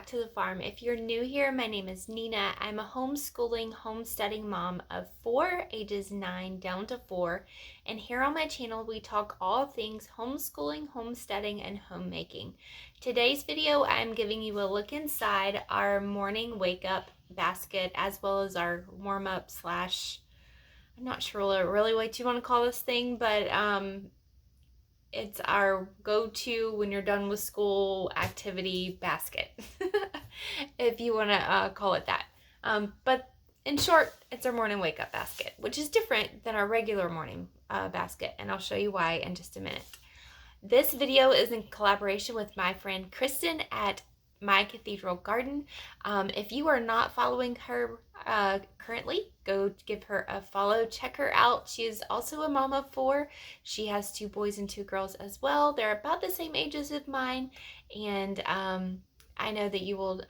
to the farm. If you're new here, my name is Nina. I'm a homeschooling, homesteading mom of 4, ages 9 down to 4. And here on my channel, we talk all things homeschooling, homesteading, and homemaking. Today's video, I'm giving you a look inside our morning wake up basket, as well as our warm up slash, I'm not sure really what you want to call this thing, but it's our go-to when you're done with school activity basket, if you want to call it that. But in short, it's our morning wake-up basket, which is different than our regular morning basket, and I'll show you why in just a minute. This video is in collaboration with my friend Kristen at My Cathedral Garden. If you are not following her currently, go give her a follow. Check her out. She is also a mom of 4. She has 2 boys and 2 girls as well. They're about the same ages as mine, and I know that you will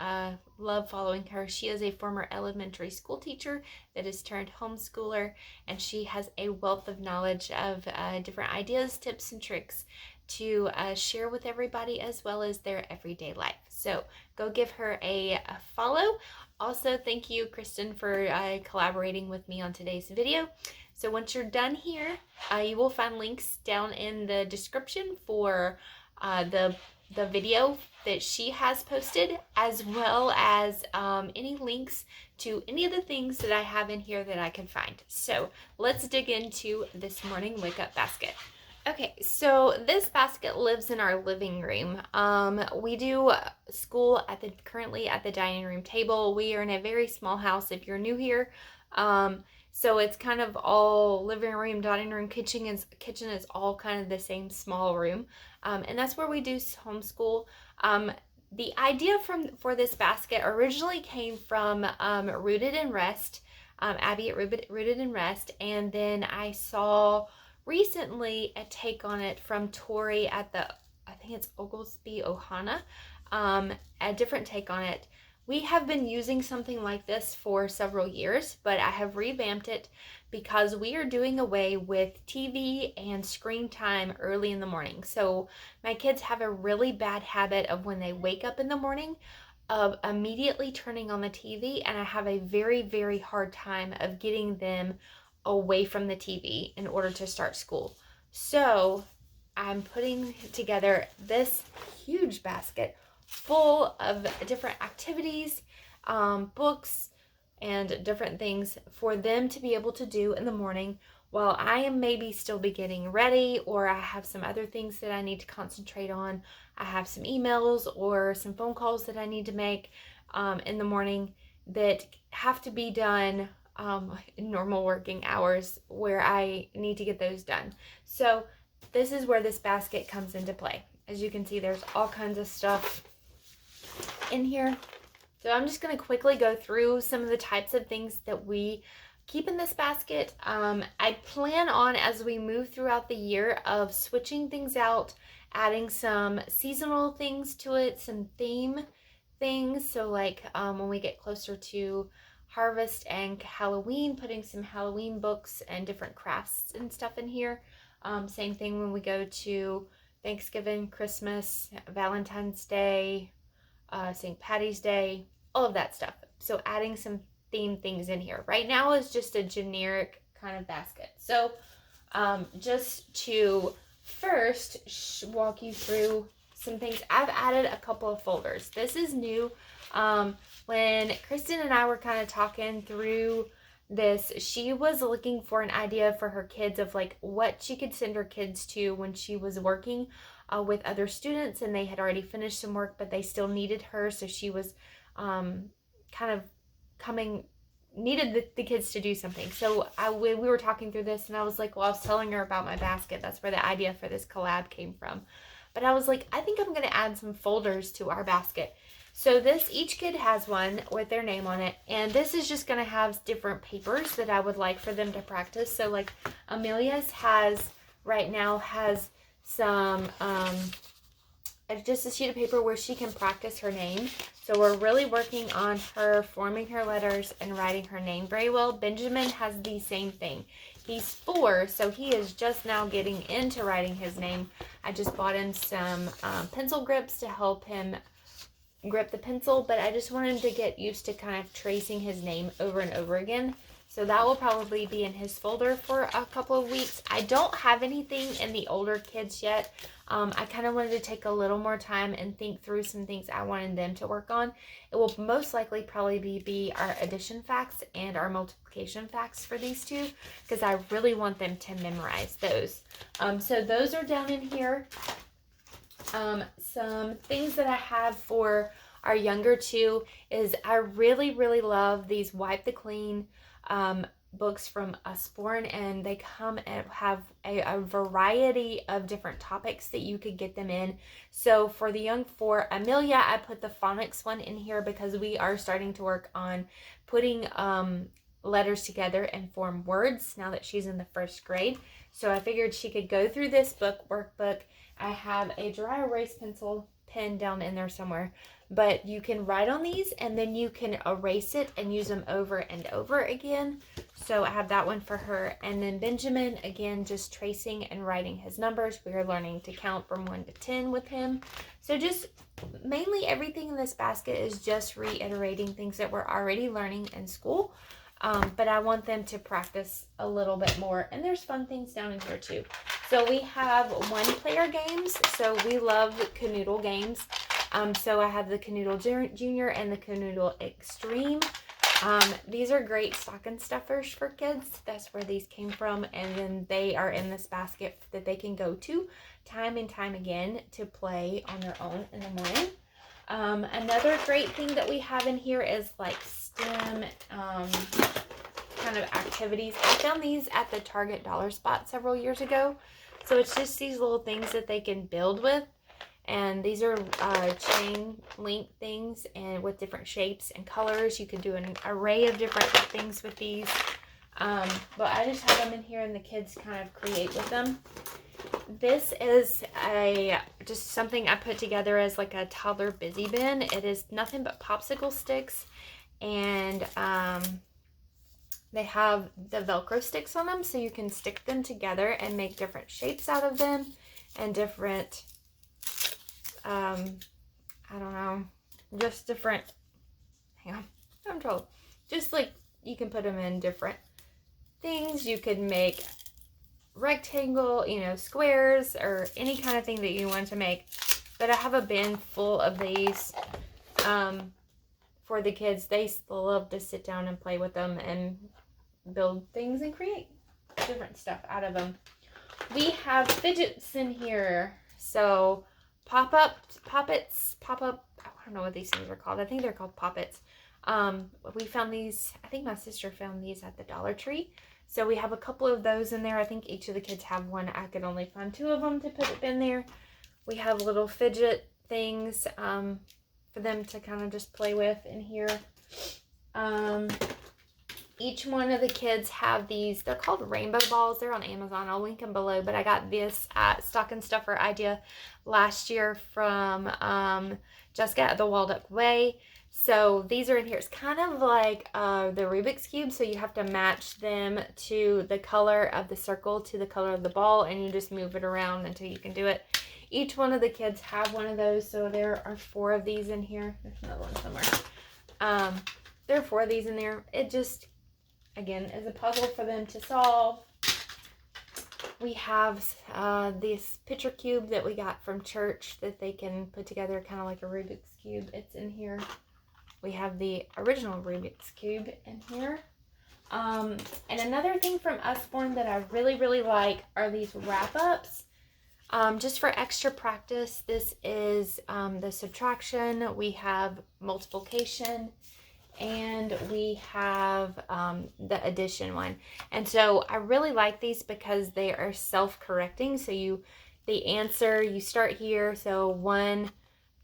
love following her. She is a former elementary school teacher that is turned homeschooler, and she has a wealth of knowledge of different ideas, tips, and tricks to share with everybody, as well as their everyday life. So go give her a follow. Also, thank you, Kristen, for collaborating with me on today's video. So once you're done here, you will find links down in the description for the video that she has posted, as well as any links to any of the things that I have in here that I can find. So let's dig into this morning wake up basket. Okay, so this basket lives in our living room. We do school currently at the dining room table. We are in a very small house if you're new here. So it's kind of all living room, dining room, kitchen is all kind of the same small room. And that's where we do homeschool. The idea for this basket originally came from Rooted in Rest, Abby at Rooted in Rest, and then I saw recently a take on it from Tori at I think it's Oglesby Ohana, a different take on it. We have been using something like this for several years, but I have revamped it because we are doing away with TV and screen time early in the morning. So my kids have a really bad habit of when they wake up in the morning of immediately turning on the TV, and I have a very, very hard time of getting them away from the TV in order to start school. So I'm putting together this huge basket full of different activities, books, and different things for them to be able to do in the morning while I am maybe still getting ready, or I have some other things that I need to concentrate on. I have some emails or some phone calls that I need to make in the morning that have to be done normal working hours, where I need to get those done. So this is where this basket comes into play. As you can see, there's all kinds of stuff in here. So I'm just going to quickly go through some of the types of things that we keep in this basket. I plan on, as we move throughout the year, of switching things out, adding some seasonal things to it, some theme things. So like when we get closer to harvest and Halloween, putting some Halloween books and different crafts and stuff in here. Same thing when we go to Thanksgiving, Christmas, Valentine's Day, St. Patty's Day, all of that stuff. So adding some theme things in here. Right now is just a generic kind of basket. So just to first walk you through some things, I've added a couple of folders. This is new. When Kristen and I were kind of talking through this, she was looking for an idea for her kids of like what she could send her kids to when she was working with other students, and they had already finished some work, but they still needed her. So she was kind of needed the kids to do something. So we were talking through this, and I was like, well, I was telling her about my basket. That's where the idea for this collab came from. But I was like, I think I'm going to add some folders to our basket. So each kid has one with their name on it, and this is just going to have different papers that I would like for them to practice. So like Amelia's right now has some, just a sheet of paper where she can practice her name. So we're really working on her forming her letters and writing her name very well. Benjamin has the same thing. He's 4, so he is just now getting into writing his name. I just bought him some pencil grips to help him grip the pencil, but I just wanted to get used to kind of tracing his name over and over again. So that will probably be in his folder for a couple of weeks. I don't have anything in the older kids yet. I kind of wanted to take a little more time and think through some things I wanted them to work on. It will most likely probably be our addition facts and our multiplication facts for these two, because I really want them to memorize those. So those are down in here. Some things that I have for our younger two is I really, really love these Wipe the Clean books from Usborne, and they come and have a variety of different topics that you could get them in. So for the young four, Amelia, I put the phonics one in here because we are starting to work on putting letters together and form words now that she's in the first grade. So I figured she could go through this workbook. I have a dry erase pencil pen down in there somewhere, but you can write on these and then you can erase it and use them over and over again. So I have that one for her. And then Benjamin, again, just tracing and writing his numbers. We are learning to count from 1 to 10 with him. So just mainly everything in this basket is just reiterating things that we're already learning in school. But I want them to practice a little bit more. And there's fun things down in here too. So we have one-player games. So we love Kanoodle games. So I have the Kanoodle Jr and the Kanoodle Extreme. These are great stocking stuffers for kids. That's where these came from. And then they are in this basket that they can go to time and time again to play on their own in the morning. Another great thing that we have in here is like STEM kind of activities. I found these at the Target dollar spot several years ago. So it's just these little things that they can build with. And these are chain link things and with different shapes and colors. You can do an array of different things with these. But I just have them in here and the kids kind of create with them. This is just something I put together as like a toddler busy bin. It is nothing but popsicle sticks, and they have the Velcro sticks on them, so you can stick them together and make different shapes out of them and different, I don't know, just different, hang on, I'm in trouble. Just like you can put them in different things. You could make rectangle, squares, or any kind of thing that you want to make. But I have a bin full of these for the kids. They love to sit down and play with them and build things and create different stuff out of them. We have fidgets in here. So poppets, I don't know what these things are called. I think they're called poppets. We found these, I think my sister found these at the Dollar Tree. So we have a couple of those in there. I think each of the kids have one. I could only find 2 of them to put it in there. We have little fidget things for them to kind of just play with in here. Each one of the kids have these. They're called rainbow balls. They're on Amazon. I'll link them below. But I got this stocking stuffer idea last year from Jessica at the Walduck Way. So these are in here. It's kind of like the Rubiks Cube. So you have to match them to the color of the circle to the color of the ball. And you just move it around until you can do it. Each one of the kids have one of those. So there are 4 of these in here. There's another one somewhere. There are 4 of these in there. It just, again, is a puzzle for them to solve. We have this picture cube that we got from church that they can put together kind of like a Rubik's Cube. It's in here. We have the original Rubiks Cube in here. And another thing from Usborne that I really, really like are these wrap-ups. Just for extra practice, this is the subtraction. We have multiplication. And we have the addition one. And so I really like these because they are self-correcting. So the answer, you start here. So 1,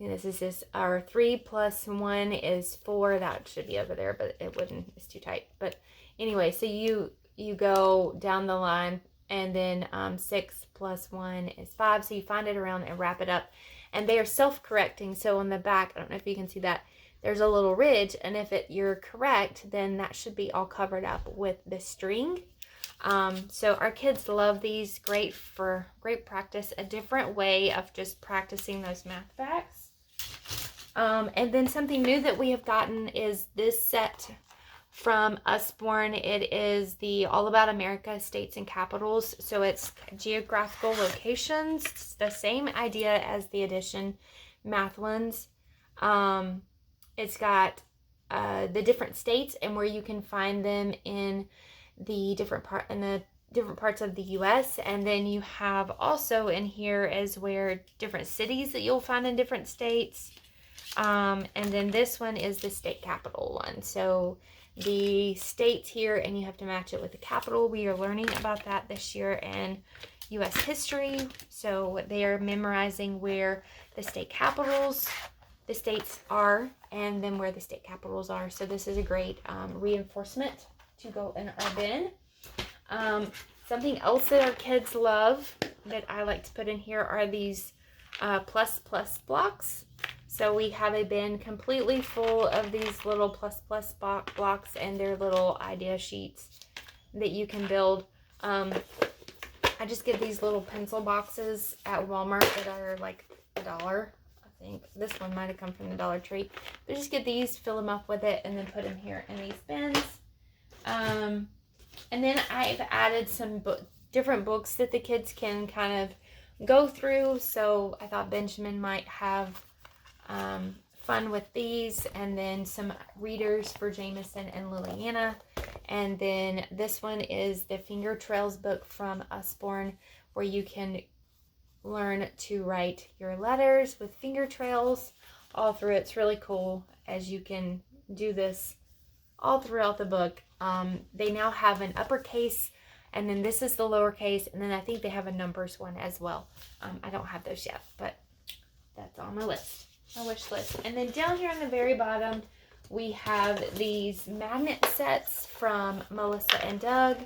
this is just our 3 plus 1 is 4. That should be over there, but it wouldn't. It's too tight. But anyway, so you go down the line, and then 6 plus 1 is 5. So you find it around and wrap it up. And they are self-correcting. So on the back, I don't know if you can see that, there's a little ridge, and if you're correct, then that should be all covered up with the string. So our kids love these. Great practice. A different way of just practicing those math facts. And then something new that we have gotten is this set from Usborne. It is the All About America States and Capitals. So it's geographical locations. It's the same idea as the Edition math ones. It's got the different states and where you can find them in the different parts of the U.S. And then you have also in here is where different cities that you'll find in different states. And then this one is the state capital one. So the states here, and you have to match it with the capital. We are learning about that this year in U.S. history. So they are memorizing where the state capitals, the states are, and then where the state capitals are. So this is a great reinforcement to go in our bin. Something else that our kids love that I like to put in here are these plus blocks. So we have a bin completely full of these little plus blocks and their little idea sheets that you can build. I just get these little pencil boxes at Walmart that are like $1. I think this one might have come from the Dollar Tree. But just get these, fill them up with it, and then put them here in these bins. And then I've added some different books that the kids can kind of go through. So I thought Benjamin might have fun with these, and then some readers for Jameson and Liliana. And then this one is the Finger Trails book from Usborne, where you can learn to write your letters with finger trails all through. It's really cool as you can do this all throughout the book. They now have an uppercase, and then this is the lowercase, and then I think they have a numbers one as well. I don't have those yet, but that's on my list. My wish list. And then down here on the very bottom, we have these magnet sets from Melissa and Doug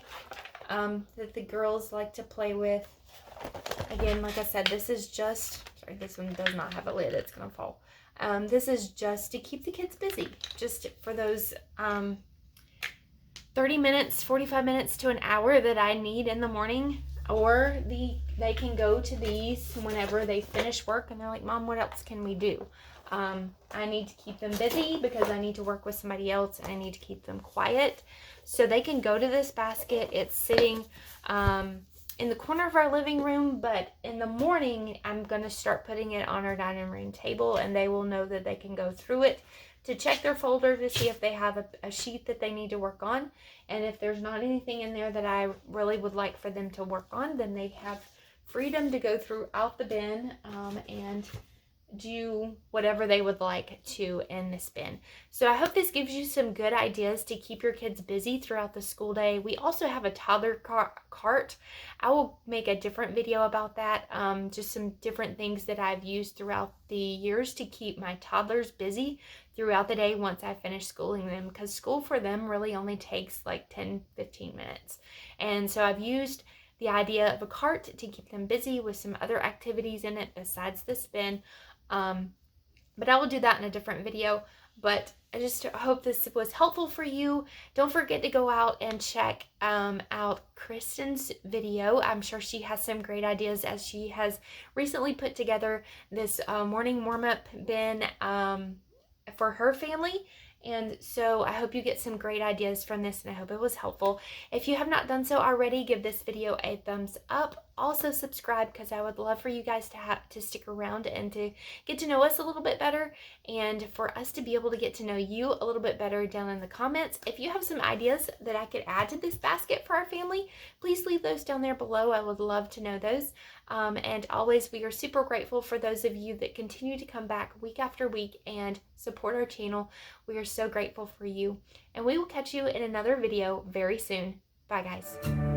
that the girls like to play with. Again, like I said, this is just, sorry, this one does not have a lid. It's going to fall. This is just to keep the kids busy. Just for those 30 minutes, 45 minutes to an hour that I need in the morning. Or they can go to these whenever they finish work and they're like, Mom, what else can we do? I need to keep them busy because I need to work with somebody else, and I need to keep them quiet. So they can go to this basket. It's sitting in the corner of our living room, but in the morning I'm going to start putting it on our dining room table, and they will know that they can go through it to check their folder to see if they have a sheet that they need to work on. And if there's not anything in there that I really would like for them to work on, then they have freedom to go throughout the bin and do whatever they would like to in this bin. So I hope this gives you some good ideas to keep your kids busy throughout the school day. We also have a toddler cart. I will make a different video about that. Just some different things that I've used throughout the years to keep my toddlers busy throughout the day once I finish schooling them, because school for them really only takes like 10-15 minutes. And so I've used the idea of a cart to keep them busy with some other activities in it besides the spin. But I will do that in a different video. But I just hope this was helpful for you. Don't forget to go out and check out Kristen's video. I'm sure she has some great ideas, as she has recently put together this morning warm-up bin for her family. And so I hope you get some great ideas from this, and I hope it was helpful. If you have not done so already, give this video a thumbs up. Also subscribe, because I would love for you guys to stick around and to get to know us a little bit better, and for us to be able to get to know you a little bit better down in the comments. If you have some ideas that I could add to this basket for our family, please leave those down there below. I would love to know those. And always, we are super grateful for those of you that continue to come back week after week and support our channel. We are so grateful for you, and we will catch you in another video very soon. Bye, guys.